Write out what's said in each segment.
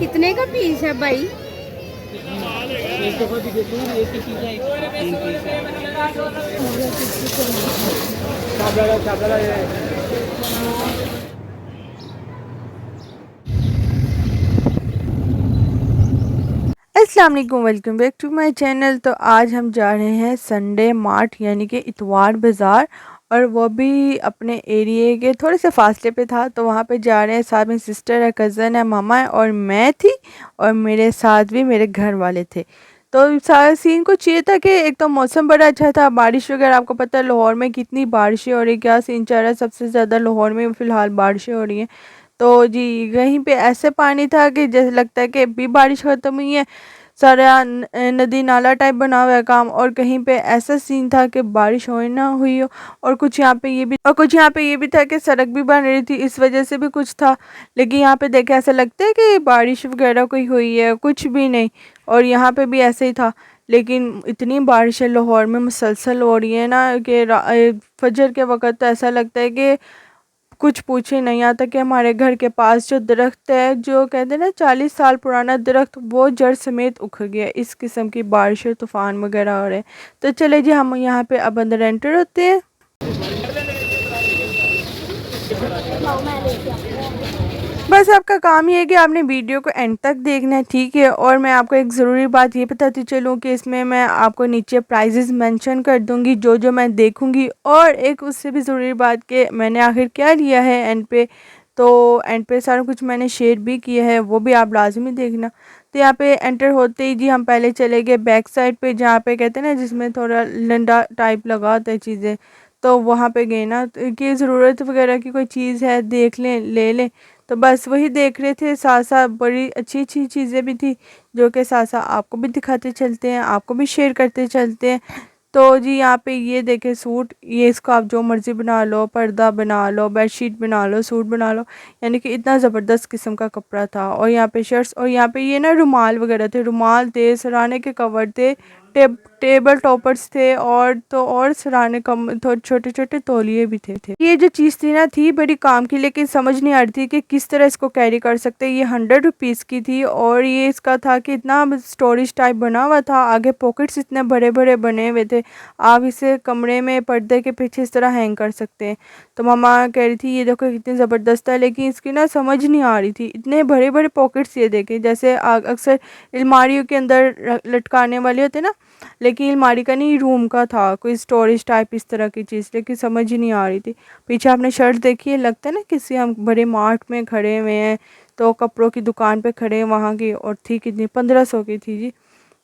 कितने का पीस है भाई? एक दफ़ा भी देखो ना, एक ही चीज़ है, 3 पीस है। अस्सलाम वालेकुम, welcome back to my channel. तो आज हम जा रहे हैं संडे मार्ट यानी कि इतवार बाज़ार, और वो भी अपने एरिए के थोड़े से फासले पे था। तो वहाँ पे जा रहे हैं, साथ में सिस्टर है, कज़न है, मामा है और मैं थी, और मेरे साथ भी मेरे घर वाले थे। तो सारा सीन कुछ ये था कि एक तो मौसम बड़ा अच्छा था, बारिश वगैरह, आपको पता है लाहौर में कितनी बारिशें हो रही, क्या सीन चल रहा है, सबसे ज़्यादा लाहौर में फ़िलहाल बारिशें हो रही हैं। तो जी कहीं पे ऐसे पानी था कि जैसे लगता है कि अभी बारिश ख़त्म हुई है, सारा नदी नाला टाइप बना हुआ है काम, और कहीं पे ऐसा सीन था कि बारिश हो ना हुई हो। और कुछ यहाँ पे ये भी था कि सड़क भी बन रही थी, इस वजह से भी कुछ था। लेकिन यहाँ पे देखे ऐसा लगता है कि बारिश वगैरह कोई हुई है, कुछ भी नहीं। और यहाँ पे भी ऐसे ही था। लेकिन इतनी बारिश है लाहौर में मुसलसल हो रही है ना कि फजर के वक़्त तो ऐसा लगता है कि कुछ पूछे नहीं। आता कि हमारे घर के पास जो दरख्त है, जो कहते हैं ना 40 साल पुराना दरख्त, वो जड़ समेत उखड़ गया। इस किस्म की बारिश तूफान वगैरह हो रहे हैं। तो चले जी हम यहाँ पे अब अंदर एंटर होते हैं। बस आपका काम ये है कि आपने वीडियो को एंड तक देखना है, ठीक है। और मैं आपको एक ज़रूरी बात ये बताती चलूँ कि इसमें मैं आपको नीचे प्राइजेस मेंशन कर दूँगी, जो जो मैं देखूँगी। और एक उससे भी ज़रूरी बात कि मैंने आखिर क्या लिया है एंड पे, तो एंड पे सारा कुछ मैंने शेयर भी किया है, वो भी आप लाजमी देखना। तो यहाँ पे एंटर होते ही जी हम पहले चले गए बैक साइड पे, जहाँ पे कहते हैं ना जिसमें थोड़ा लंडा टाइप लगा होता है चीज़ें। तो वहाँ पे गए ना, तो कि ज़रूरत वगैरह की कोई चीज़ है देख लें, ले लें। तो बस वही देख रहे थे, साथ साथ बड़ी अच्छी अच्छी चीज़ें भी थी, जो कि साथ साथ आपको भी दिखाते चलते हैं, आपको भी शेयर करते चलते हैं। तो जी यहाँ पे ये देखें सूट, ये इसको आप जो मर्ज़ी बना लो, पर्दा बना लो, बेडशीट बना लो, सूट बना लो, यानी कि इतना ज़बरदस्त किस्म का कपड़ा था। और यहाँ पे शर्ट्स, और यहाँ पे ये ना रुमाल वगैरह थे, रुमाल थे, सराहने के कवर थे, टेबल टॉपर्स थे, और तो और सराहने कम छोटे छोटे तौलिए भी थे। ये जो चीज़ थी ना, थी बड़ी काम की, लेकिन समझ नहीं आ रही थी कि किस तरह इसको कैरी कर सकते हैं। ये 100 रुपीज़ की थी, और ये इसका था कि इतना स्टोरेज टाइप बना हुआ था, आगे पॉकेट्स इतने बड़े बड़े बने हुए थे। आप इसे कमरे में पर्दे के पीछे इस तरह हैंग कर सकते हैं। तो मम्मा कह रही थी ये देखो कितनी ज़बरदस्त है, लेकिन इसकी ना समझ नहीं आ रही थी, इतने बड़े बड़े पॉकेट्स ये देखे, जैसे अक्सर अलमारियों के अंदर लटकाने वाले होते ना, लेकिन अलमारी का नहीं, रूम का था, कोई स्टोरेज टाइप इस तरह की चीज़, लेकिन समझ ही नहीं आ रही थी। पीछे आपने शर्ट देखी है, लगता है ना किसी हम बड़े मार्ट में खड़े हुए हैं, तो कपड़ों की दुकान पे खड़े हैं वहाँ की, और थी कितनी, 1500 की थी जी।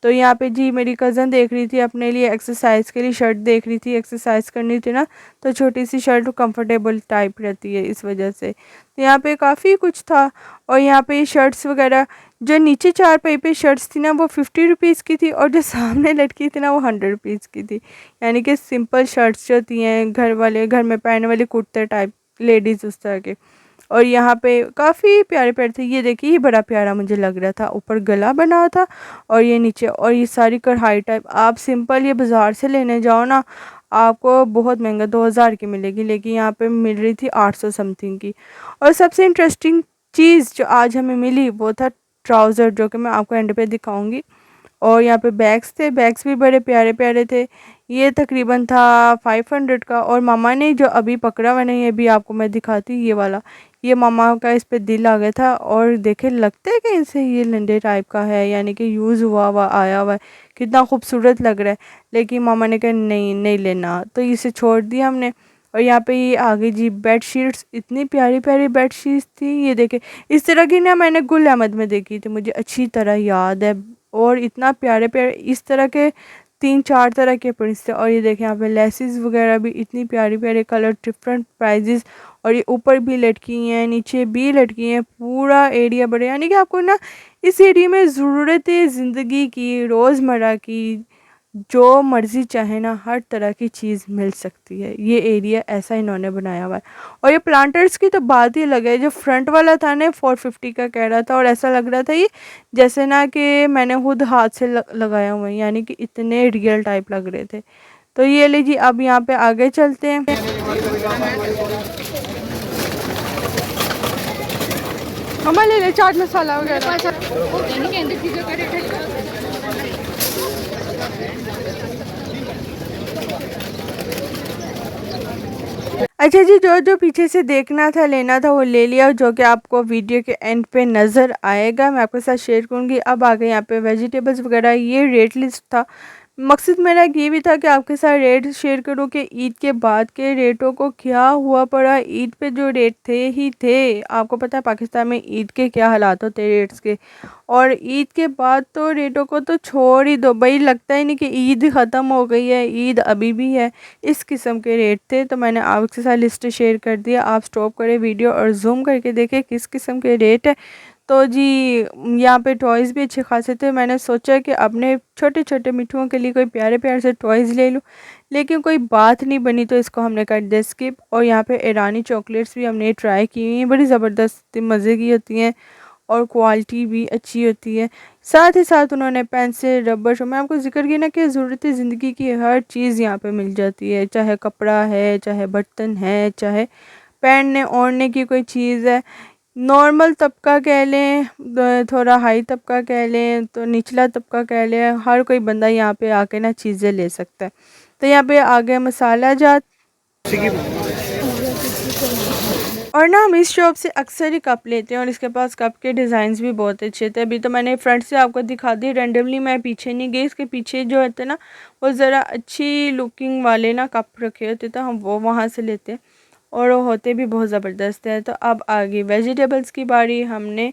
तो यहाँ पे जी मेरी कज़न देख रही थी अपने लिए, एक्सरसाइज के लिए शर्ट देख रही थी, एक्सरसाइज करनी थी ना, तो छोटी सी शर्ट कंफर्टेबल टाइप रहती है इस वजह से। तो यहाँ पे काफ़ी कुछ था। और यहाँ पे शर्ट्स वगैरह, जो नीचे चारपाई पे शर्ट्स थी ना, वो 50 रुपीज़ की थी, और जो सामने लटकी थी ना, वो 100 रुपीज़ की थी। यानी कि सिंपल शर्ट्स जो होती हैं घर में पहनने वाले कुर्ते टाइप, लेडीज़ उस तरह के। और यहाँ पे काफ़ी प्यारे प्यारे थे, ये देखिए ये बड़ा प्यारा मुझे लग रहा था, ऊपर गला बना हुआ था, और ये नीचे, और ये सारी कढ़ाई टाइप। आप सिंपल ये बाज़ार से लेने जाओ ना, आपको बहुत महंगा 2000 की मिलेगी, लेकिन यहाँ पे मिल रही थी 800 समथिंग की। और सबसे इंटरेस्टिंग चीज़ जो आज हमें मिली वो था ट्राउज़र, जो कि मैं आपको एंड पे दिखाऊंगी। और यहाँ पे बैग्स थे, बैग्स भी बड़े प्यारे प्यारे थे। ये तकरीबन था 500 का। और मामा ने जो अभी पकड़ा हुआ नहीं, ये भी आपको मैं दिखाती, ये वाला, ये मामा का इस पे दिल आ गया था। और देखे लगता है कि इनसे ये लंडे टाइप का है, यानी कि यूज़ हुआ हुआ आया हुआ है, कितना खूबसूरत लग रहा है। लेकिन मामा ने कहा नहीं नहीं लेना, तो इसे छोड़ दिया हमने। और यहाँ पे ये आगे जी बेड शीट्स, इतनी प्यारी प्यारी बेड शीट्स थी, ये देखे इस तरह की ना मैंने गुल अहमद में देखी थी, मुझे अच्छी तरह याद है। और इतना प्यारे प्यारे इस तरह के 3-4 तरह के प्रिंट्स थे। और ये देखें यहाँ पे लेसिस वगैरह भी इतनी प्यारी प्यारे कलर, डिफरेंट प्राइजेस। और ये ऊपर भी लटकी हैं, नीचे भी लटकी हैं, पूरा एरिया बड़े, यानी कि आपको ना इस एरिया में ज़रूरत ज़िंदगी की, रोज़मर्रा की, जो मर्ज़ी चाहे ना हर तरह की चीज़ मिल सकती है। ये एरिया ऐसा इन्होंने बनाया हुआ है। और ये प्लांटर्स की तो बात ही अलग है, जो फ्रंट वाला था ना 450 का कह रहा था, और ऐसा लग रहा था ये जैसे ना कि मैंने खुद हाथ से लगाया हुआ है, यानी कि इतने रियल टाइप लग रहे थे। तो ये लीजिए अब यहाँ पे आगे चलते हैं। मम्मा ले ले चाट मसाला वगैरह। अच्छा जी, जो जो पीछे से देखना था लेना था वो ले लिया, जो कि आपको वीडियो के एंड पे नज़र आएगा, मैं आपके साथ शेयर करूँगी। अब आ गए यहाँ पे वेजिटेबल्स वगैरह, ये रेट लिस्ट था। मकसद मेरा ये भी था कि आपके साथ रेट शेयर करूँ कि ईद के बाद के रेटों को क्या हुआ पड़ा। ईद पे जो रेट थे ही थे, आपको पता है पाकिस्तान में ईद के क्या हालात होते हैं रेट्स के, और ईद के बाद तो रेटों को तो छोड़ ही दो भाई, लगता ही नहीं कि ईद ख़त्म हो गई है, ईद अभी भी है। इस किस्म के रेट थे, तो मैंने आपके साथ लिस्ट शेयर कर दिया। आप स्टॉप करें वीडियो और जूम करके देखें किस किस्म के रेट है। तो जी यहाँ पे टॉयज़ भी अच्छे खासे थे। मैंने सोचा कि अपने छोटे छोटे मिठुओं के लिए कोई प्यारे प्यारे से टॉयज़ ले लूँ, लेकिन कोई बात नहीं बनी, तो इसको हमने कर दिया स्किप। और यहाँ पे ईरानी चॉकलेट्स भी हमने ट्राई की हुई हैं, बड़ी ज़बरदस्त मज़े की होती हैं और क्वालिटी भी अच्छी होती है। साथ ही साथ उन्होंने पेंसिल, रबर, मैं आपको ज़िक्र किया ना कि ज़रूरत ज़िंदगी की हर चीज़ यहाँ पे मिल जाती है, चाहे कपड़ा है, चाहे बर्तन है, चाहे पहनने ओढ़ने की कोई चीज़ है। नॉर्मल तबका कह लें, थोड़ा हाई तबका कह लें, तो निचला तबका कह लें, हर कोई बंदा यहाँ पे आके ना चीज़ें ले सकता है। तो यहाँ पे आ गए मसाला जात। और ना हम इस शॉप से अक्सर ही कप लेते हैं, और इसके पास कप के डिज़ाइंस भी बहुत अच्छे थे। अभी तो मैंने फ्रंट से आपको दिखा दी, रेंडमली मैं पीछे नहीं गई। इसके पीछे जो होते ना वो ज़रा अच्छी लुकिंग वाले ना कप रखे होते, तो हम वो वहाँ से लेते हैं, और वो होते भी बहुत ज़बरदस्त है। तो अब आ गई वेजिटेबल्स की बारी। हमने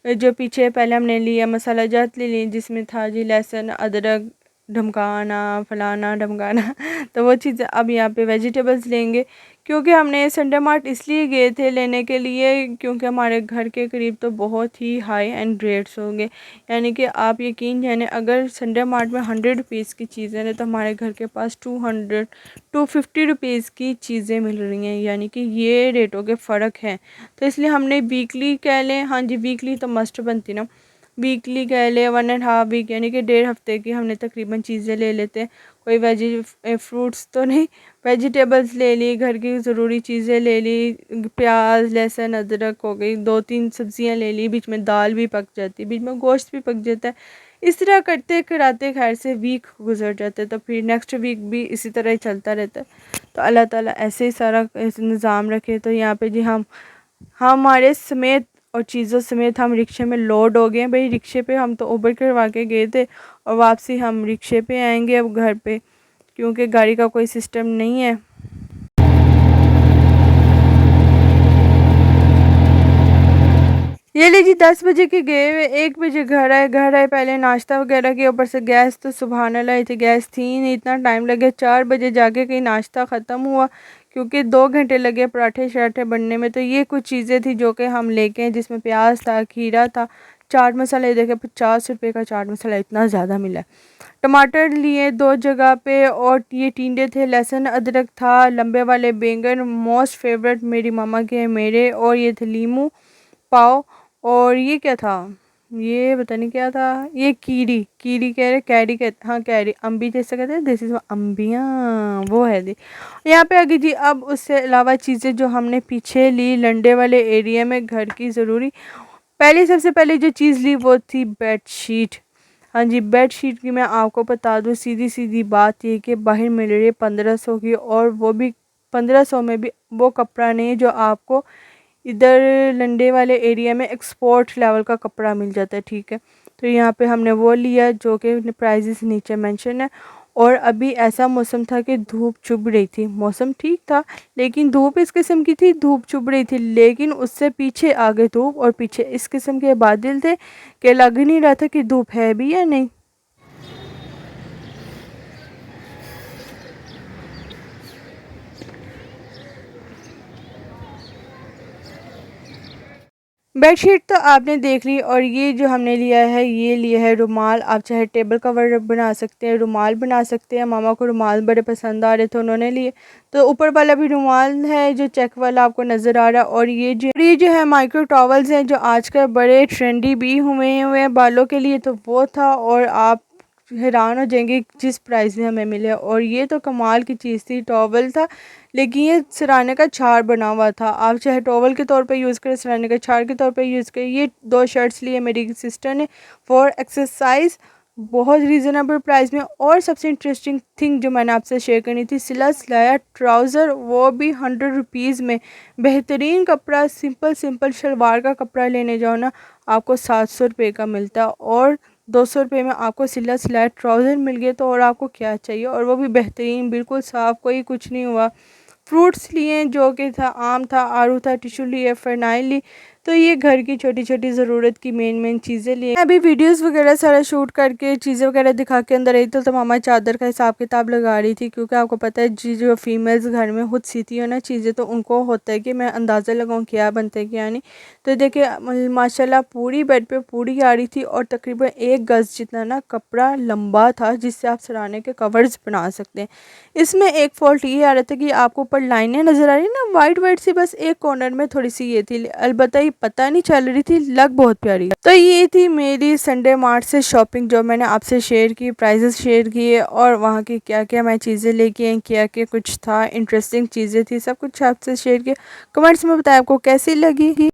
जो पीछे पहले हमने लिया मसाला जात ले ली, जिसमें था जी लहसुन, अदरक, ढमकाना, फलाना ढमकाना तो वो चीज़ें। अब यहाँ पे वेजिटेबल्स लेंगे, क्योंकि हमने संडे मार्ट इसलिए गए थे लेने के लिए, क्योंकि हमारे घर के करीब तो बहुत ही हाई एंड रेट्स होंगे। यानी कि आप यकीन जाने, अगर संडे मार्ट में 100 रुपीज़ की चीज़ें हैं, तो हमारे घर के पास 250 की चीज़ें मिल रही हैं। यानी कि ये रेटों के फ़र्क हैं। तो इसलिए हमने वीकली कह लें, हाँ जी वीकली तो मस्ट बनती ना, वीकली कह लें 1.5 वीक, यानी कि 1.5 हफ्ते की हमने तकरीबन चीज़ें ले लेते हैं। कोई फ्रूट्स तो नहीं, वेजिटेबल्स ले ली, घर की ज़रूरी चीज़ें ले ली, प्याज, लहसुन, अदरक हो गई, 2-3 सब्जियां ले ली, बीच में दाल भी पक जाती है, बीच में गोश्त भी पक जाता है। इस तरह करते कराते खैर से वीक गुजर जाते हैं, तो फिर नेक्स्ट वीक भी इसी तरह ही चलता रहता है। तो अल्लाह ताला ऐसे ही सारा निज़ाम रखे। तो यहाँ पे जी हम हमारे समेत और चीज़ों समेत हम रिक्शे में लोड हो गए भाई। रिक्शे पे हम तो उबर करवा के गए थे, और वापसी हम रिक्शे पे आएंगे अब घर पे, क्योंकि गाड़ी का कोई सिस्टम नहीं है। ये लीजिए 10 बजे के गए हुए, 1 बजे घर आए पहले नाश्ता वगैरह किया, ऊपर से गैस तो सुबहान अल्लाह थी, गैस थी नहीं, इतना टाइम लगे। 4 बजे जाके कहीं नाश्ता ख़त्म हुआ, क्योंकि 2 घंटे लगे पराठे शराठे बनने में। तो ये कुछ चीज़ें थी जो कि हम लेके हैं, जिसमें प्याज था, खीरा था, चाट मसाला, ये देखे 50 रुपये का चाट मसाला, इतना ज़्यादा मिला। टमाटर लिए 2 जगह पे, और ये टिंडे थे, लहसुन अदरक था, लंबे वाले बैंगन मोस्ट फेवरेट मेरी मामा के हैं मेरे, और ये थे लीमू पाव। और ये क्या था, ये पता नहीं क्या था, ये कीरी कीरी कह रहे, कैरी कहते, हाँ कैरी, अम्बी जैसे कहते हैं, देसी अम्बियाँ वो है दी। यहाँ पे आ गई जी। अब उससे अलावा चीज़ें जो हमने पीछे ली लंडे वाले एरिया में, घर की ज़रूरी, पहले सबसे पहले जो चीज़ ली वो थी बेडशीट। हाँ जी, बेडशीट की मैं आपको बता दूँ, सीधी सीधी बात ये कि बाहर मिल रही है 1500 की, और वो भी 1500 में भी वो कपड़ा नहीं है जो आपको इधर लंडे वाले एरिया में एक्सपोर्ट लेवल का कपड़ा मिल जाता है, ठीक है। तो यहाँ पे हमने वो लिया, जो कि प्राइजेस नीचे मेंशन है। और अभी ऐसा मौसम था कि धूप चुभ रही थी, मौसम ठीक था लेकिन धूप इस किस्म की थी, धूप चुभ रही थी, लेकिन उससे पीछे आ गई धूप, और पीछे इस किस्म के बादल थे कि लग नहीं रहा था कि धूप है भी या नहीं। बेडशीट तो आपने देख ली, और ये जो हमने लिया है, ये लिया है रुमाल। आप चाहे टेबल कवर बना सकते हैं, रुमाल बना सकते हैं। मामा को रुमाल बड़े पसंद आ रहे थे, उन्होंने लिए। तो ऊपर वाला भी रुमाल है जो चेक वाला आपको नज़र आ रहा है, और ये जो है माइक्रो टॉवल्स हैं, जो आजकल बड़े ट्रेंडी भी हुए हैं बालों के लिए, तो वो था। और आप हैरान हो जाएंगे जिस प्राइस में हमें मिले। और ये तो कमाल की चीज़ थी, टॉवल था लेकिन ये सिराने का छार बना हुआ था। आप चाहे टॉवल के तौर पे यूज़ करें, सिराने का छार के तौर पे यूज़ करें। ये 2 शर्ट्स लिए मेरी सिस्टर ने फॉर एक्सरसाइज, बहुत रीज़नेबल प्राइस में। और सबसे इंटरेस्टिंग थिंग जो मैंने आपसे शेयर करनी थी, सिला सिलाया ट्राउज़र, वो भी 100 रुपीज़ में। बेहतरीन कपड़ा, सिंपल सिंपल शलवार का कपड़ा लेने जाओ ना, आपको 700 रुपये का मिलता है और 200 रुपये में आपको सिला सिलाया ट्राउज़र मिल गए, तो और आपको क्या चाहिए। और वो भी बेहतरीन, बिल्कुल साफ़, कोई कुछ नहीं हुआ। फ्रूट्स लिए जो कि था, आम था, आड़ू था, टिशू लिए, फ़िनाइल ली। तो ये घर की छोटी छोटी ज़रूरत की मेन चीज़ें लिए। अभी वीडियोस वगैरह सारा शूट करके चीज़ें वगैरह दिखा के अंदर आई तो मामा चादर का हिसाब किताब लगा रही थी, क्योंकि आपको पता है जी, जो फीमेल्स घर में खुद सीती हो ना चीज़ें, तो उनको होता है कि मैं अंदाज़ा लगाऊँ क्या बनता है क्या नहीं। तो देखिए माशाल्लाह पूरी बेड पे पूरी आ रही थी और तकरीबन 1 गज़ जितना ना कपड़ा लंबा था, जिससे आप सराहने के कवर्स बना सकते हैं। इसमें एक फ़ॉल्ट ये आ रहा था कि आपको ऊपर लाइनें नज़र आ रही ना वाइट वाइट सी, बस एक कॉर्नर में थोड़ी सी ये थी, अलबत्ता ये पता नहीं चल रही थी, लग बहुत प्यारी। तो ये थी मेरी संडे मार्ट से शॉपिंग, जो मैंने आपसे शेयर की, प्राइजेस शेयर किए और वहाँ की क्या क्या मैं चीज़ें लेके आई, क्या क्या कुछ था, इंटरेस्टिंग चीज़ें थी, सब कुछ आपसे शेयर किया। कमेंट्स में बताएं आपको कैसी लगी।